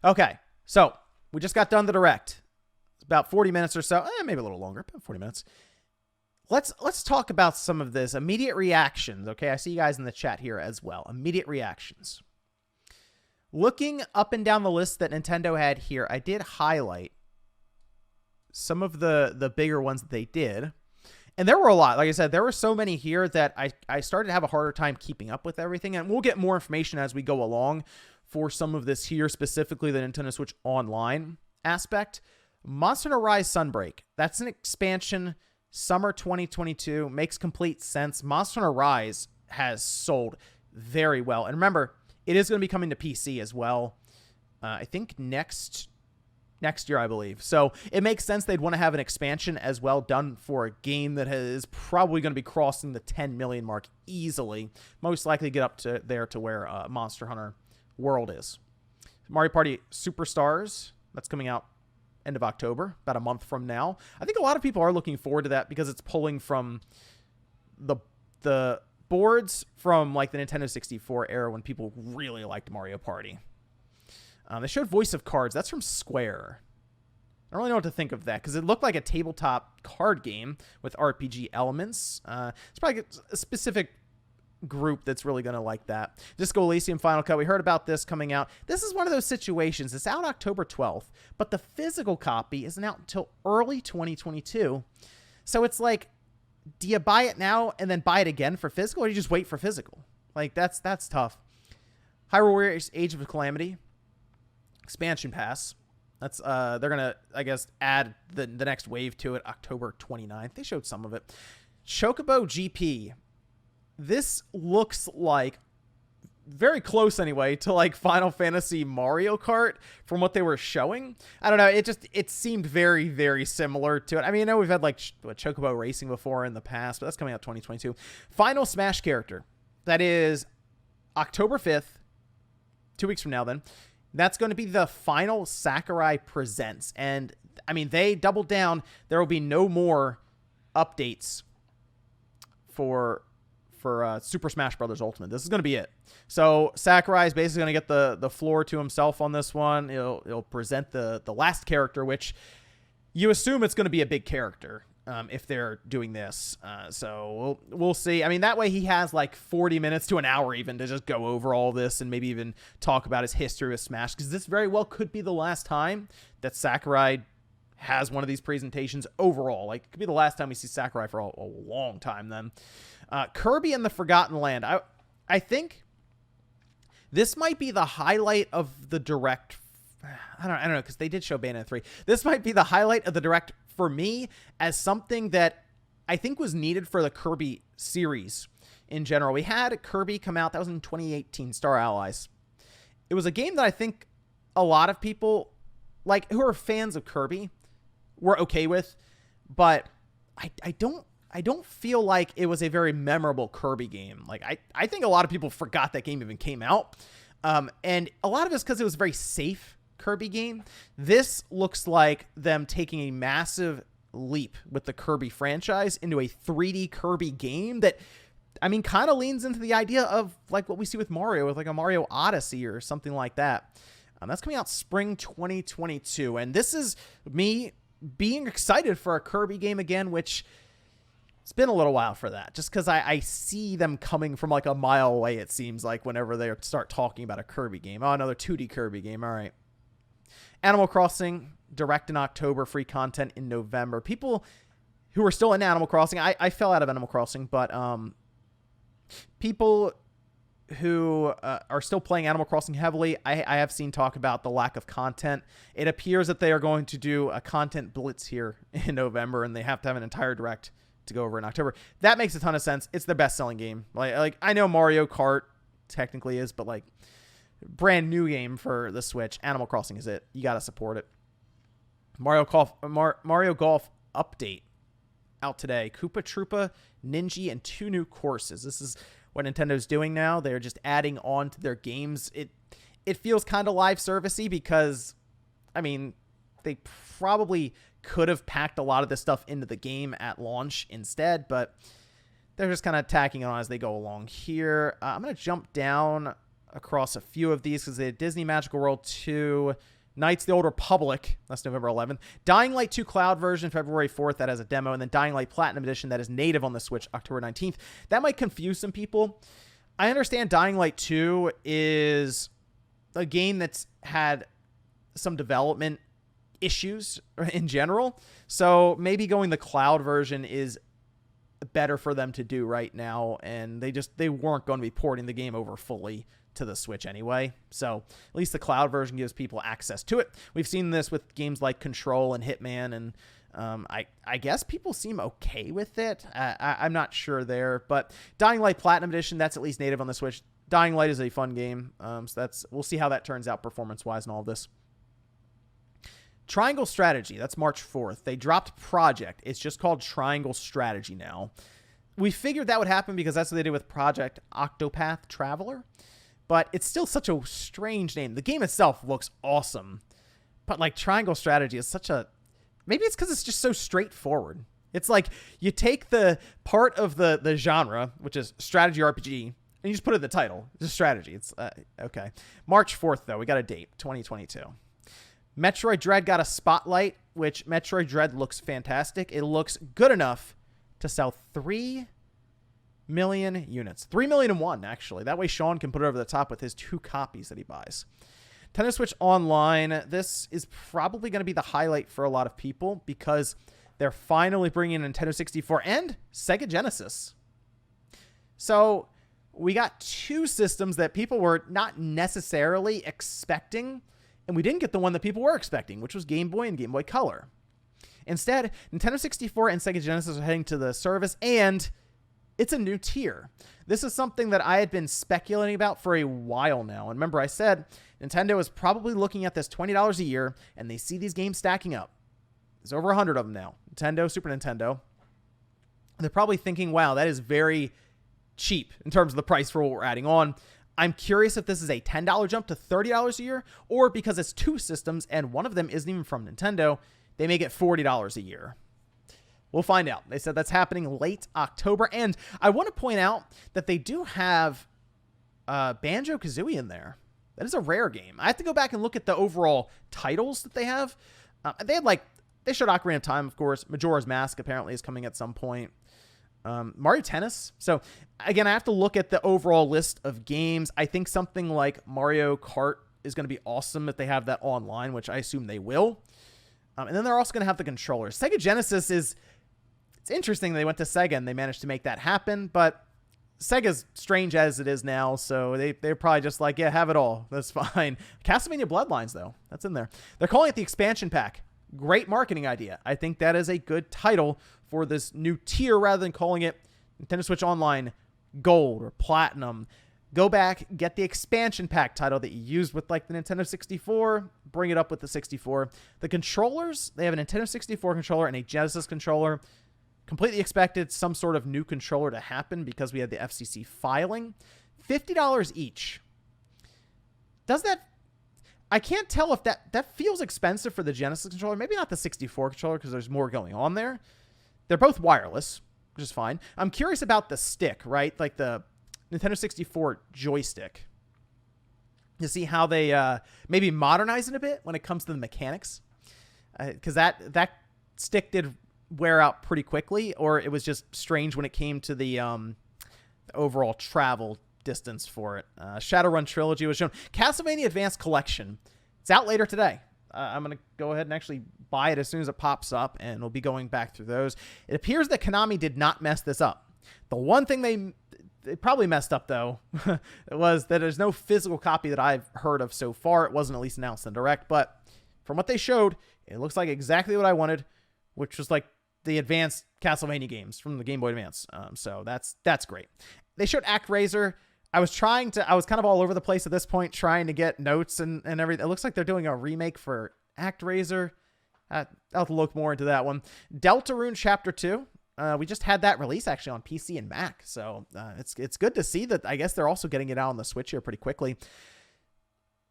Okay, so we just got done the direct. It's about 40 minutes or so, maybe a little longer, about 40 minutes. Let's talk about some of this immediate reactions. Okay, I see you guys in the chat here as well. Immediate reactions. Looking up and down the list that Nintendo had here, I did highlight some of the bigger ones that they did. And there were a lot. Like I said, there were so many here that I started to have a harder time keeping up with everything. And we'll get more information as we go along for some of this here, specifically the Nintendo Switch Online aspect. Monster Hunter Rise Sunbreak. That's an expansion. Summer 2022. Makes complete sense. Monster Hunter Rise has sold very well. And remember, it is going to be coming to PC as well. I think next year, I believe. So it makes sense they'd want to have an expansion as well done for a game that is probably going to be crossing the 10 million mark easily. Most likely get up to there to where Monster Hunter World is. Mario Party Superstars. That's coming out end of October, about a month from now. I think a lot of people are looking forward to that because it's pulling from the boards from like the Nintendo 64 era when people really liked Mario Party. They showed Voice of Cards. That's from Square. I don't really know what to think of that because it looked like a tabletop card game with RPG elements. It's probably a specific group that's really going to like that. Disco Elysium Final Cut. We heard about this coming out. This is one of those situations. It's out October 12th, but the physical copy isn't out until early 2022. So it's like, do you buy it now and then buy it again for physical, or do you just wait for physical? Like, that's tough. Hyrule Warriors Age of Calamity expansion pass. That's they're gonna, I guess, add the next wave to it October 29th. They showed some of it. Chocobo GP. This looks like very close anyway to like Final Fantasy Mario Kart from what they were showing. I don't know. It seemed very, very similar to it. I mean, I know we've had like Chocobo Racing before in the past, but that's coming out 2022. Final Smash character. That is October 5th, 2 weeks from now then. That's going to be the final Sakurai Presents. And I mean, they doubled down. There will be no more updates for Super Smash Bros. Ultimate. This is going to be it. So Sakurai is basically going to get the floor to himself on this one. He'll present the last character, which you assume it's going to be a big character if they're doing this. So we'll see. I mean, that way he has like 40 minutes to an hour even to just go over all this and maybe even talk about his history with Smash, because this very well could be the last time that Sakurai has one of these presentations overall. Like, it could be the last time we see Sakurai for a long time then. Kirby and the Forgotten Land. I think this might be the highlight of the direct. I don't know, because they did show Bayonetta 3. This might be the highlight of the direct for me as something that I think was needed for the Kirby series in general. We had Kirby come out. That was in 2018, Star Allies. It was a game that I think a lot of people, like, who are fans of Kirby were okay with, but I don't feel like it was a very memorable Kirby game. Like, I think a lot of people forgot that game even came out. And a lot of it's because it was a very safe Kirby game. This looks like them taking a massive leap with the Kirby franchise into a 3D Kirby game that, I mean, kind of leans into the idea of like what we see with Mario, with like a Mario Odyssey or something like that. That's coming out spring 2022. And this is me being excited for a Kirby game again, which it's been a little while for that, just because I see them coming from like a mile away, it seems like, whenever they start talking about a Kirby game. Oh, another 2D Kirby game. All right. Animal Crossing, direct in October, free content in November. People who are still in Animal Crossing, I fell out of Animal Crossing, but people who are still playing Animal Crossing heavily, I have seen talk about the lack of content. It appears that they are going to do a content blitz here in November, and they have to have an entire direct to go over in October. That makes a ton of sense. It's their best-selling game. Like I know Mario Kart technically is, but like, brand new game for the Switch, Animal Crossing is it. You got to support it. Mario Golf update out today. Koopa Troopa, Ninja, and 2 new courses. This is what Nintendo's doing now. They're just adding on to their games. It feels kind of live servicey because, I mean, they probably could have packed a lot of this stuff into the game at launch instead, but they're just kind of tacking it on as they go along here. I'm going to jump down across a few of these because they had Disney Magical World 2, Knights of the Old Republic, that's November 11th, Dying Light 2 Cloud version, February 4th, that has a demo, and then Dying Light Platinum Edition, that is native on the Switch, October 19th. That might confuse some people. I understand Dying Light 2 is a game that's had some development issues in general, so maybe going the cloud version is better for them to do right now, and they weren't going to be porting the game over fully to the Switch anyway, so at least the cloud version gives people access to it. We've seen this with games like Control and Hitman, and I guess people seem okay with it. I'm not sure there, but Dying Light Platinum Edition, that's at least native on the Switch. Dying Light is a fun game, so we'll see how that turns out performance-wise and all of this. Triangle Strategy, that's March 4th. They dropped Project. It's just called Triangle Strategy now. We figured that would happen because that's what they did with Project Octopath Traveler, but it's still such a strange name. The game itself looks awesome, but like Triangle Strategy is such a... Maybe it's because it's just so straightforward. It's like you take the part of the genre, which is strategy RPG, and you just put it in the title. It's a strategy. It's okay. March 4th, though. We got a date, 2022. Metroid Dread got a spotlight, which Metroid Dread looks fantastic. It looks good enough to sell 3 million units. 3,000,001, actually. That way Sean can put it over the top with his 2 copies that he buys. Nintendo Switch Online, this is probably going to be the highlight for a lot of people because they're finally bringing Nintendo 64 and Sega Genesis. So we got 2 systems that people were not necessarily expecting, and we didn't get the one that people were expecting, which was Game Boy and Game Boy Color. Instead, Nintendo 64 and Sega Genesis are heading to the service, and it's a new tier. This is something that I had been speculating about for a while now. And remember, I said Nintendo is probably looking at this $20 a year, and they see these games stacking up. There's over 100 of them now. Nintendo, Super Nintendo. And they're probably thinking, wow, that is very cheap in terms of the price for what we're adding on. I'm curious if this is a $10 jump to $30 a year, or because it's 2 systems and one of them isn't even from Nintendo, they may get $40 a year. We'll find out. They said that's happening late October. And I want to point out that they do have Banjo-Kazooie in there. That is a rare game. I have to go back and look at the overall titles that they have. They showed Ocarina of Time, of course. Majora's Mask apparently is coming at some point. Mario Tennis. So again, I have to look at the overall list of games. I think something like Mario Kart is going to be awesome if they have that online, which I assume they will. And then they're also going to have the controllers. Sega Genesis it's interesting they went to Sega and they managed to make that happen, but Sega's strange as it is now, so they're probably just like, yeah, have it all. That's fine. Castlevania Bloodlines, though, that's in there. They're calling it the expansion pack. Great marketing idea. I think that is a good title for this new tier rather than calling it Nintendo Switch Online Gold or Platinum. Go back, get the expansion pack title that you used with like the Nintendo 64, bring it up with the 64. The controllers, they have a Nintendo 64 controller and a Genesis controller. Completely expected some sort of new controller to happen because we had the FCC filing. $50 each. Does that... I can't tell if that feels expensive for the Genesis controller. Maybe not the 64 controller because there's more going on there. They're both wireless, which is fine. I'm curious about the stick, right? Like the Nintendo 64 joystick. To see how they maybe modernize it a bit when it comes to the mechanics. Because that stick did wear out pretty quickly, or it was just strange when it came to the overall travel distance for it. Shadowrun Trilogy was shown. Castlevania Advanced Collection. It's out later today. I'm going to go ahead and actually buy it as soon as it pops up, and we'll be going back through those. It appears that Konami did not mess this up. The one thing they probably messed up, though, was that there's no physical copy that I've heard of so far. It wasn't at least announced in Direct, but from what they showed, it looks like exactly what I wanted, which was like the advanced Castlevania games from the Game Boy Advance. So that's great. They showed ActRaiser. I was kind of all over the place at this point, trying to get notes and everything. It looks like they're doing a remake for ActRaiser. I'll have to look more into that one. Deltarune Chapter 2. We just had that release actually on PC and Mac. So it's good to see that I guess they're also getting it out on the Switch here pretty quickly.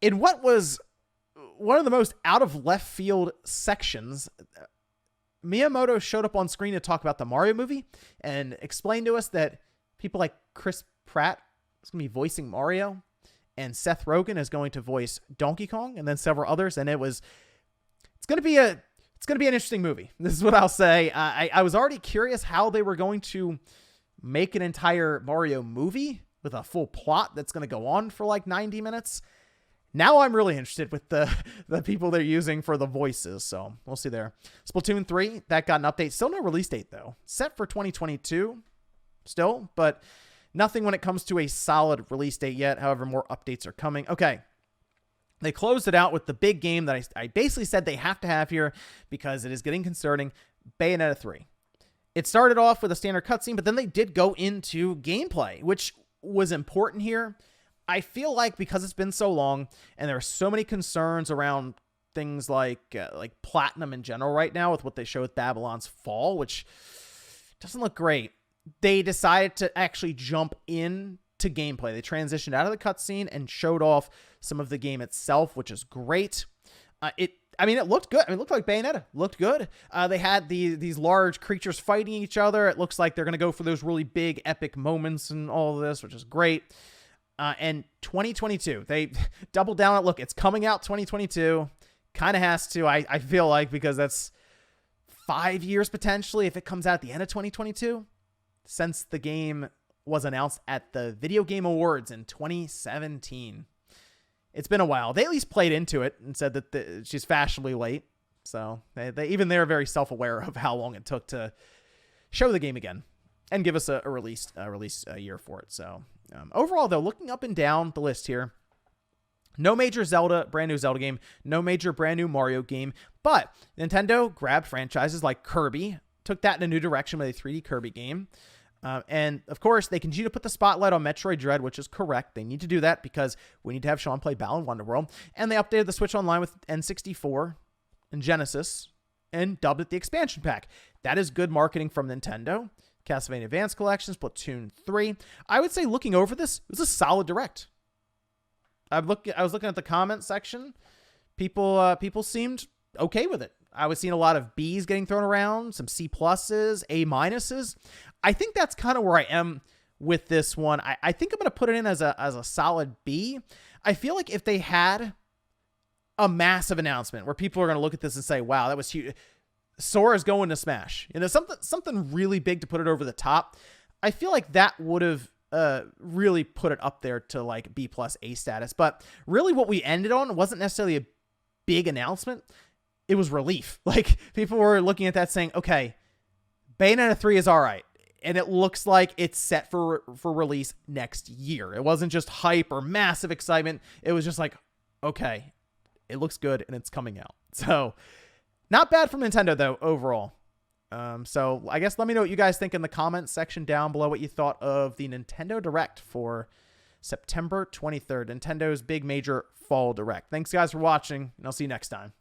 In what was one of the most out of left field sections, Miyamoto showed up on screen to talk about the Mario movie and explained to us that people like Chris Pratt is going to be voicing Mario. and Seth Rogen is going to voice Donkey Kong, and then several others. And it's going to be an interesting movie. This is what I'll say. I was already curious how they were going to make an entire Mario movie with a full plot that's going to go on for like 90 minutes. Now I'm really interested with the people they're using for the voices, so we'll see there. Splatoon 3, that got an update. Still no release date, though. Set for 2022 still, but nothing when it comes to a solid release date yet. However, more updates are coming. Okay. They closed it out with the big game that I basically said they have to have here because it is getting concerning, Bayonetta 3. It started off with a standard cutscene, but then they did go into gameplay, which was important here. I feel like because it's been so long and there are so many concerns around things like Platinum in general right now with what they show with Babylon's Fall, which doesn't look great, they decided to actually jump in to gameplay. They transitioned out of the cutscene and showed off some of the game itself, which is great. It looked good. It looked like Bayonetta. Looked good. They had these large creatures fighting each other. It looks like they're going to go for those really big, epic moments and all of this, which is great. And 2022, they doubled down on it. Look, it's coming out 2022. Kind of has to, I feel like, because that's 5 years potentially if it comes out at the end of 2022, since the game was announced at the Video Game Awards in 2017. It's been a while. They at least played into it and said that she's fashionably late. So they're very self-aware of how long it took to show the game again and give us a release year for it. So overall, though, looking up and down the list here, no major brand new Zelda game, no major brand new Mario game, but Nintendo grabbed franchises like Kirby, took that in a new direction with a 3D Kirby game. And of course, they continue to put the spotlight on Metroid Dread, which is correct. They need to do that because we need to have Sean play Balan Wonderworld. And they updated the Switch Online with N64 and Genesis and dubbed it the expansion pack. That is good marketing from Nintendo. Castlevania Advance Collection, Splatoon 3. I would say looking over this, it was a solid direct. I was looking at the comment section. People seemed okay with it. I was seeing a lot of B's getting thrown around, some C+, A-. I think that's kind of where I am with this one. I think I'm going to put it in as a solid B. I feel like if they had a massive announcement where people are going to look at this and say, wow, that was huge. Sora's going to Smash. Something really big to put it over the top. I feel like that would have really put it up there to like B+ A status. But really what we ended on wasn't necessarily a big announcement. It was relief. Like people were looking at that saying, okay, Bayonetta 3 is all right. And it looks like it's set for release next year. It wasn't just hype or massive excitement. It was just like, okay, it looks good and it's coming out. So not bad from Nintendo though, overall. So I guess let me know what you guys think in the comments section down below, what you thought of the Nintendo Direct for September 23rd, Nintendo's big major fall direct. Thanks guys for watching, and I'll see you next time.